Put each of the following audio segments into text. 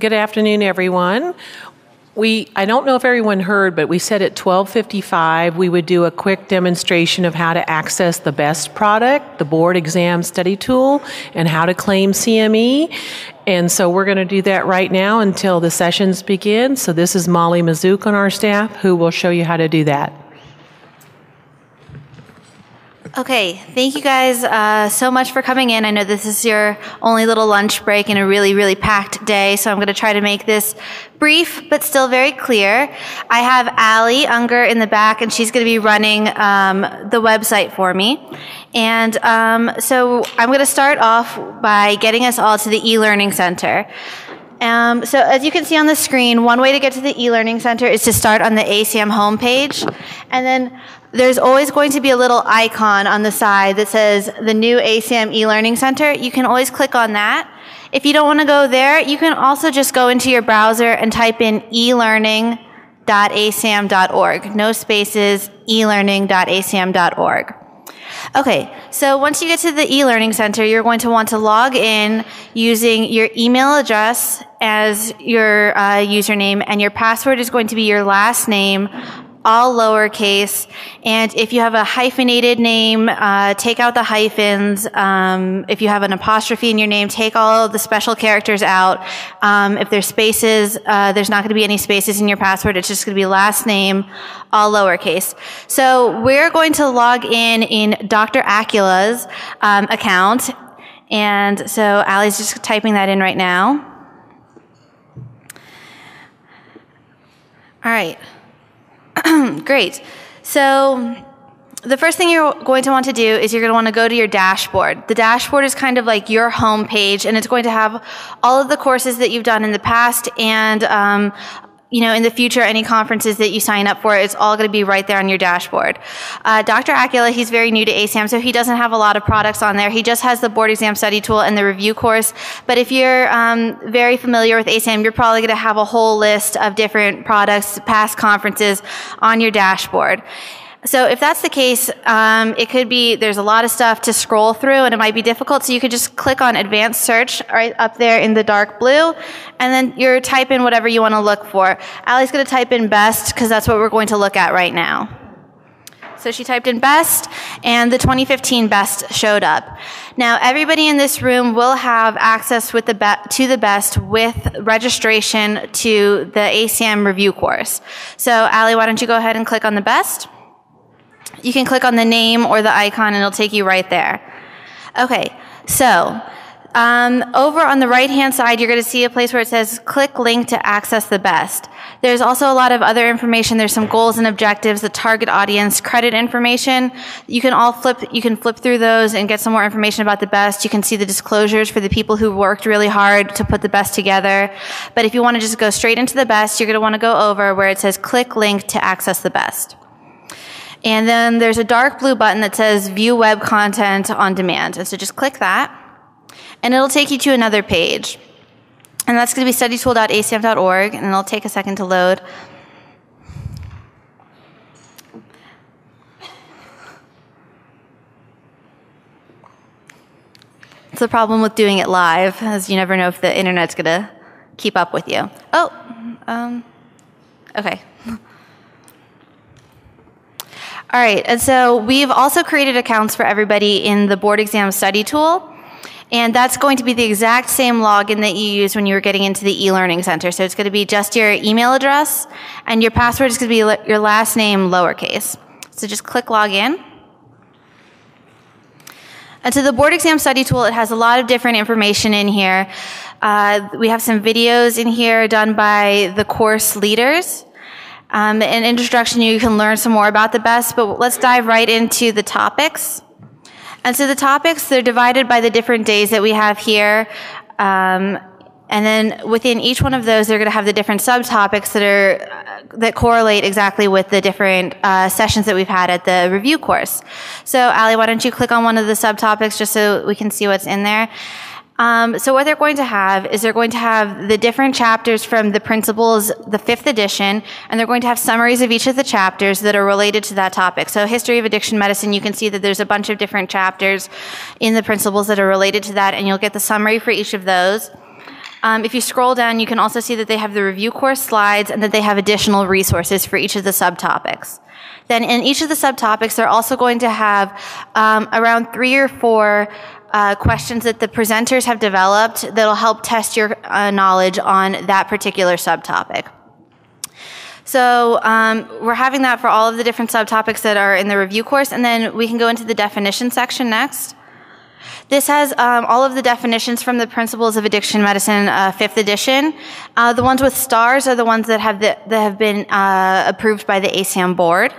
good afternoon, everyone. I don't know if everyone heard, but we said at 12:55 we would do a quick demonstration of how to access the BEST product, the board exam study tool, and how to claim CME. And so we're going to do that right now until the sessions begin. So this is Molly Mazouk on our staff who will show you how to do that. Okay, thank you guys so much for coming in. I know this is your only little lunch break in a really, really packed day, so I'm going to try to make this brief but still very clear. I have Allie Unger in the back, and she's going to be running the website for me. And so I'm going to start off by getting us all to the e-learning center. So as you can see on the screen, one way to get to the e-learning center is to start on the ASAM homepage, and then there's always going to be a little icon on the side that says the new ASAM e-learning center. You can always click on that. If you don't want to go there, you can also just go into your browser and type in elearning.asam.org. No spaces, elearning.asam.org. Okay, so once you get to the e-learning center, you're going to want to log in using your email address as your username, and your password is going to be your last name, all lowercase. And if you have a hyphenated name, take out the hyphens. If you have an apostrophe in your name, take all of the special characters out. If there's spaces, there's not going to be any spaces in your password. It's just going to be last name, all lowercase. So we're going to log in Dr. Acula's account. And so Allie's just typing that in right now. All right. Great. So the first thing you're going to want to do is you're going to want to go to your dashboard. The dashboard is kind of like your home page, and it's going to have all of the courses that you've done in the past and in the future, any conferences that you sign up for, it's all going to be right there on your dashboard. Dr. Acula, he's very new to ASAM, so he doesn't have a lot of products on there. He just has the board exam study tool and the review course. But if you're very familiar with ASAM, you're probably going to have a whole list of different products, past conferences on your dashboard. So if that's the case, it could be there's a lot of stuff to scroll through and it might be difficult, so you could just click on advanced search right up there in the dark blue, and then you're type in whatever you want to look for. Allie's going to type in BEST because that's what we're going to look at right now. So she typed in BEST, and the 2015 BEST showed up. Now, everybody in this room will have access to the BEST with registration to the ASAM Review Course. So Allie, why don't you go ahead and click on the BEST? You can click on the name or the icon and it'll take you right there. Okay, so over on the right-hand side, you're going to see a place where it says click link to access the BEST. There's also a lot of other information. There's some goals and objectives, the target audience, credit information. You can flip through those and get some more information about the BEST. You can see the disclosures for the people who worked really hard to put the BEST together. But if you want to just go straight into the BEST, you're going to want to go over where it says click link to access the BEST. And then there's a dark blue button that says View Web Content on Demand. And so just click that, and it'll take you to another page. And that's going to be studytool.asam.org, and it'll take a second to load. It's the problem with doing it live, as you never know if the internet's going to keep up with you. Okay. All right, and so we've also created accounts for everybody in the board exam study tool, and that's going to be the exact same login that you used when you were getting into the e-learning center. So it's going to be just your email address, and your password is going to be your last name, lowercase. So just click login. And so the board exam study tool, it has a lot of different information in here. We have some videos in here done by the course leaders. An introduction, you can learn some more about the BEST, but let's dive right into the topics. And so the topics, they're divided by the different days that we have here. And then within each one of those, they're going to have the different subtopics that correlate exactly with the different sessions that we've had at the review course. So Allie, why don't you click on one of the subtopics just so we can see what's in there. So what they're going to have is they're going to have the different chapters from the principles, the 5th edition, and they're going to have summaries of each of the chapters that are related to that topic. So history of addiction medicine, you can see that there's a bunch of different chapters in the principles that are related to that, and you'll get the summary for each of those. If you scroll down, you can also see that they have the review course slides and that they have additional resources for each of the subtopics. Then in each of the subtopics, they're also going to have around 3 or 4 questions that the presenters have developed that'll help test your knowledge on that particular subtopic. So we're having that for all of the different subtopics that are in the review course, and then we can go into the definition section next. This has all of the definitions from the Principles of Addiction Medicine 5th edition. The ones with stars are the ones that have been approved by the ASAM board.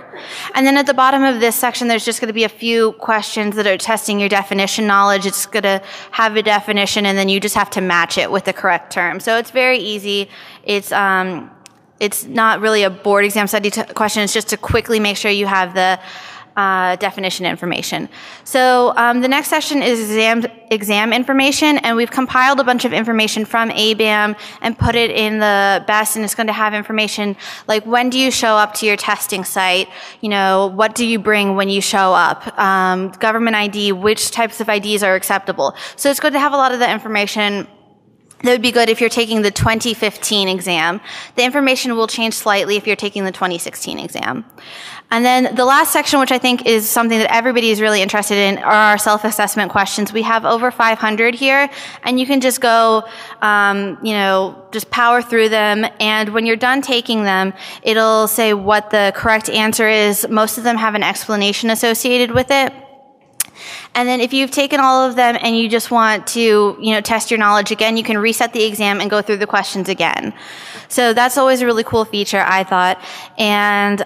And then at the bottom of this section, there's just going to be a few questions that are testing your definition knowledge. It's going to have a definition, and then you just have to match it with the correct term. So it's very easy. It's not really a board exam study question. It's just to quickly make sure you have the definition information. So the next section is exam information, and we've compiled a bunch of information from ABAM and put it in the BEST, and it's going to have information like when do you show up to your testing site, what do you bring when you show up, government ID, which types of IDs are acceptable. So it's going to have a lot of the information that would be good if you're taking the 2015 exam. The information will change slightly if you're taking the 2016 exam. And then the last section, which I think is something that everybody is really interested in, are our self-assessment questions. We have over 500 here, and you can just go, just power through them. And when you're done taking them, it'll say what the correct answer is. Most of them have an explanation associated with it. And then if you've taken all of them and you just want to, test your knowledge again, you can reset the exam and go through the questions again. So that's always a really cool feature, I thought. And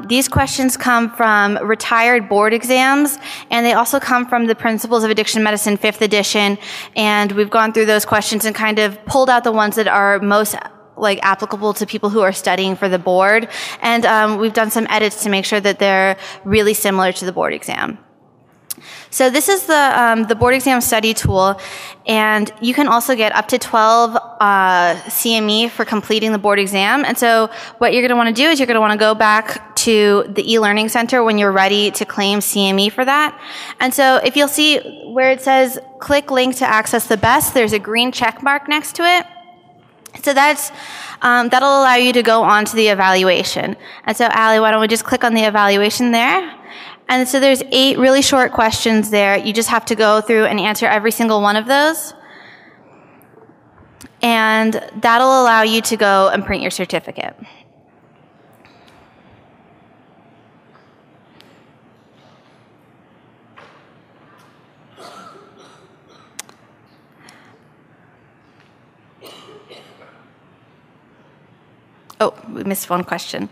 these questions come from retired board exams, and they also come from the Principles of Addiction Medicine 5th edition. And we've gone through those questions and kind of pulled out the ones that are most applicable to people who are studying for the board. And we've done some edits to make sure that they're really similar to the board exam. So this is the board exam study tool, and you can also get up to 12 CME for completing the board exam. And so what you're going to want to do is you're going to want to go back to the e-learning center when you're ready to claim CME for that. And so if you'll see where it says click link to access the BEST, there's a green check mark next to it. So that'll allow you to go on to the evaluation. And so Allie, why don't we just click on the evaluation there? And so there's 8 really short questions there. You just have to go through and answer every single one of those. And that'll allow you to go and print your certificate. Oh, we missed one question.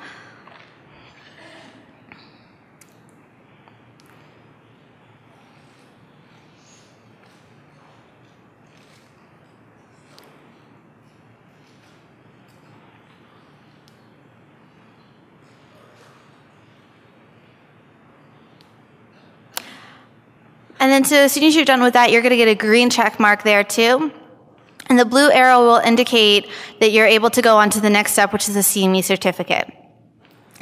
And then so as soon as you're done with that, you're going to get a green check mark there too. And the blue arrow will indicate that you're able to go on to the next step, which is a CME certificate.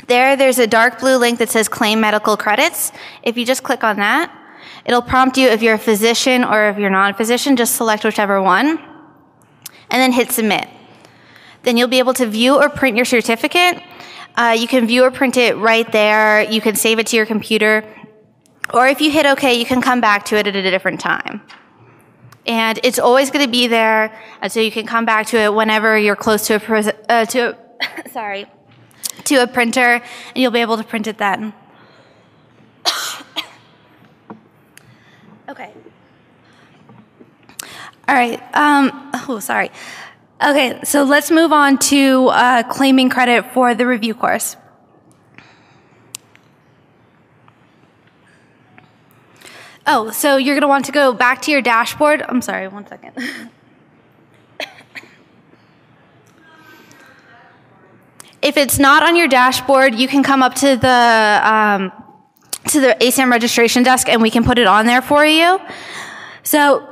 There's a dark blue link that says claim medical credits. If you just click on that, it'll prompt you if you're a physician or if you're not a physician, just select whichever one, and then hit submit. Then you'll be able to view or print your certificate. You can view or print it right there. You can save it to your computer. Or if you hit OK, you can come back to it at a different time. And it's always going to be there, and so you can come back to it whenever you're close to a printer, and you'll be able to print it then. Okay. All right. Okay, so let's move on to claiming credit for the review course. Oh, so you're going to want to go back to your dashboard. I'm sorry, one second. If it's not on your dashboard, you can come up to the ASAM registration desk and we can put it on there for you. So,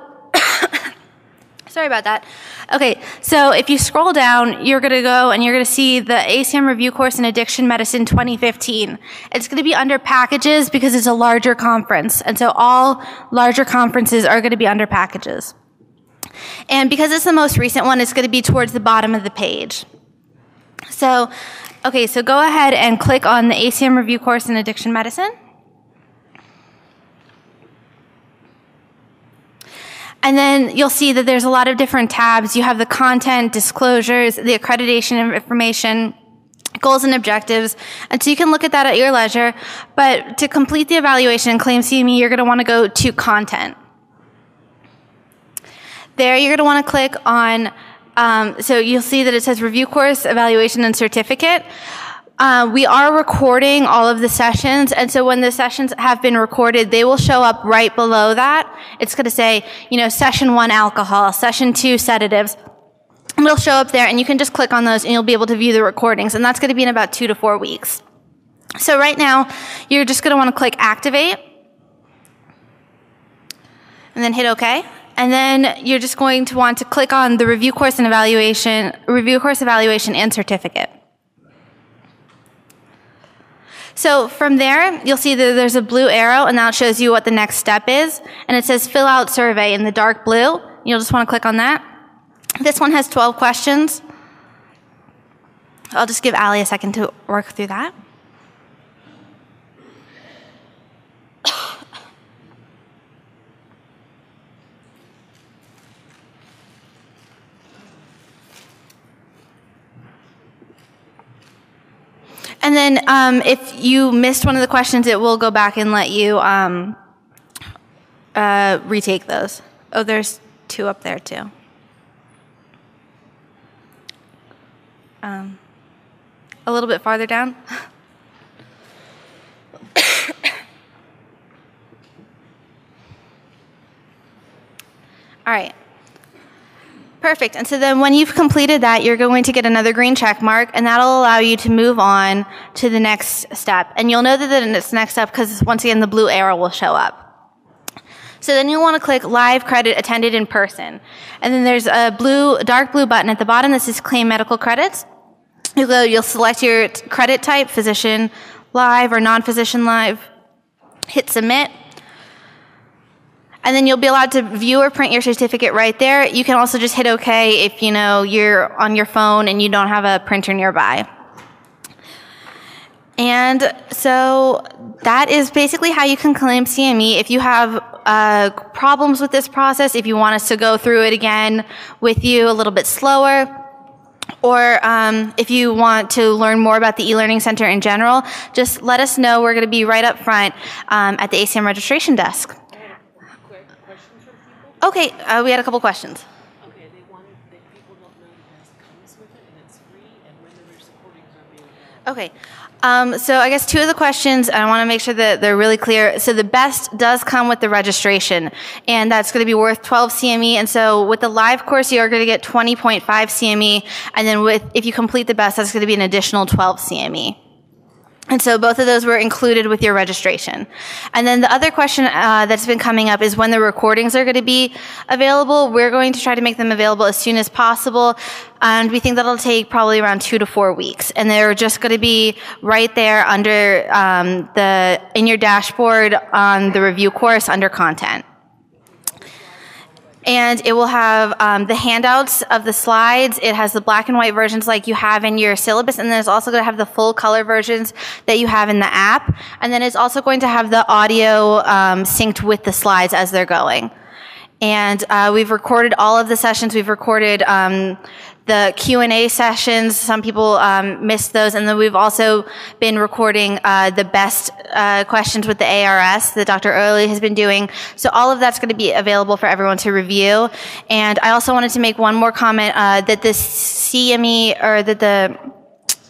sorry about that. Okay, so if you scroll down, you're going to go and you're going to see the ASAM Review Course in Addiction Medicine 2015. It's going to be under packages because it's a larger conference. And so all larger conferences are going to be under packages. And because it's the most recent one, it's going to be towards the bottom of the page. So, okay, so go ahead and click on the ASAM Review Course in Addiction Medicine. And then you'll see that there's a lot of different tabs. You have the content, disclosures, the accreditation information, goals and objectives. And so you can look at that at your leisure. But to complete the evaluation and claim CME, you're going to want to go to content. There, you're going to want to click on, so you'll see that it says Review Course, Evaluation, and Certificate. We are recording all of the sessions, and so when the sessions have been recorded, they will show up right below that. It's going to say, you know, Session 1 alcohol, Session 2 sedatives. And it'll show up there, and you can just click on those, and you'll be able to view the recordings, and that's going to be in about 2 to 4 weeks. So right now, you're just going to want to click Activate, and then hit OK. And then you're just going to want to click on the Review Course Evaluation and Certificate. So from there, you'll see that there's a blue arrow, and now it shows you what the next step is. And it says Fill Out Survey in the dark blue. You'll just want to click on that. This one has 12 questions. I'll just give Allie a second to work through that. And then if you missed one of the questions, it will go back and let you retake those. Oh, there's 2 up there too. A little bit farther down. All right. Perfect. And so then when you've completed that, you're going to get another green check mark, and that'll allow you to move on to the next step. And you'll know that it's next step because, once again, the blue arrow will show up. So then you'll want to click Live Credit Attended in Person. And then there's a dark blue button at the bottom that says Claim Medical Credits. You'll select your credit type, physician live or non-physician live. Hit Submit. And then you'll be allowed to view or print your certificate right there. You can also just hit OK if you know you're on your phone and you don't have a printer nearby. And so that is basically how you can claim CME. If you have problems with this process, if you want us to go through it again with you a little bit slower, or if you want to learn more about the e-learning center in general, just let us know. We're going to be right up front at the ASAM registration desk. Okay, we had a couple questions. Okay, they wanted that people don't know the test comes with it and it's free, and when the recordings are being available. Okay, so I guess 2 of the questions, and I want to make sure that they're really clear. So the best does come with the registration, and that's going to be worth 12 CME. And so with the live course, you are going to get 20.5 CME, and then if you complete the best, that's going to be an additional 12 CME. And so both of those were included with your registration. And then the other question that's been coming up is when the recordings are going to be available. We're going to try to make them available as soon as possible. And we think that'll take probably around 2 to 4 weeks. And they're just going to be right there under in your dashboard on the review course under content. And it will have the handouts of the slides. It has the black and white versions like you have in your syllabus. And then it's also going to have the full color versions that you have in the app. And then it's also going to have the audio synced with the slides as they're going. And we've recorded all of the sessions. We've recorded the Q&A sessions. Some people missed those. And then we've also been recording the best questions with the ARS that Dr. Early has been doing. So all of that's going to be available for everyone to review. And I also wanted to make one more comment that the CME, or that the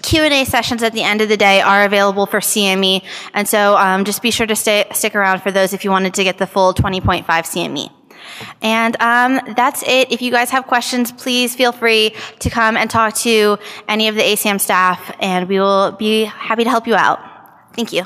Q&A sessions at the end of the day are available for CME. And so just be sure to stick around for those if you wanted to get the full 20.5 CME. And that's it. If you guys have questions, please feel free to come and talk to any of the ASAM staff, and we will be happy to help you out. Thank you.